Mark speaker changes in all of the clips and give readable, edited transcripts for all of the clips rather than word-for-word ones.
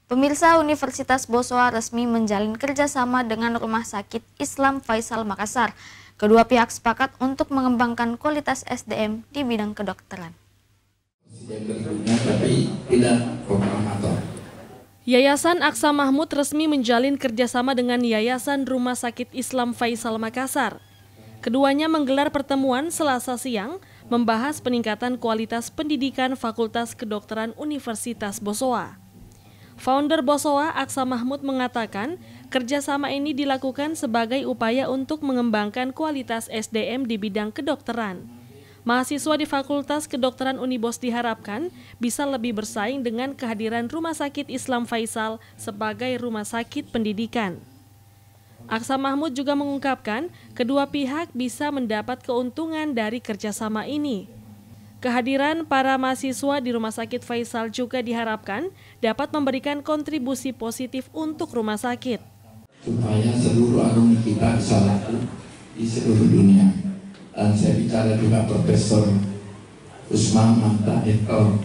Speaker 1: Pemirsa, Universitas Bosowa resmi menjalin kerjasama dengan Rumah Sakit Islam Faisal Makassar. Kedua pihak sepakat untuk mengembangkan kualitas SDM di bidang kedokteran. Yayasan Aqsa Mahmud resmi menjalin kerjasama dengan Yayasan Rumah Sakit Islam Faisal Makassar. Keduanya menggelar pertemuan Selasa siang membahas peningkatan kualitas pendidikan Fakultas Kedokteran Universitas Bosowa. Founder Bosowa, Aqsa Mahmud, mengatakan kerjasama ini dilakukan sebagai upaya untuk mengembangkan kualitas SDM di bidang kedokteran. Mahasiswa di Fakultas Kedokteran Unibos diharapkan bisa lebih bersaing dengan kehadiran Rumah Sakit Islam Faisal sebagai rumah sakit pendidikan. Aqsa Mahmud juga mengungkapkan kedua pihak bisa mendapat keuntungan dari kerjasama ini. Kehadiran para mahasiswa di Rumah Sakit Faisal juga diharapkan dapat memberikan kontribusi positif untuk rumah sakit.
Speaker 2: Supaya seluruh alumni kita bisa laku di seluruh dunia. Dan saya bicara juga Profesor Usman Manta Ekor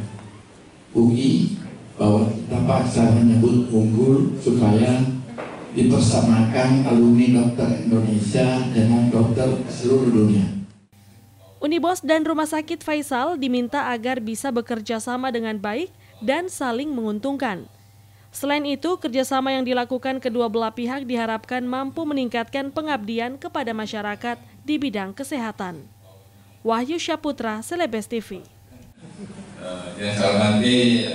Speaker 2: UI bahwa kita paksa menyebut unggul supaya dipersamakan alumni dokter Indonesia dengan dokter seluruh dunia.
Speaker 1: Unibos dan Rumah Sakit Faisal diminta agar bisa bekerja sama dengan baik dan saling menguntungkan. Selain itu, kerjasama yang dilakukan kedua belah pihak diharapkan mampu meningkatkan pengabdian kepada masyarakat di bidang kesehatan. Wahyu Syaputra, Celebes TV.
Speaker 3: Yang saya hormati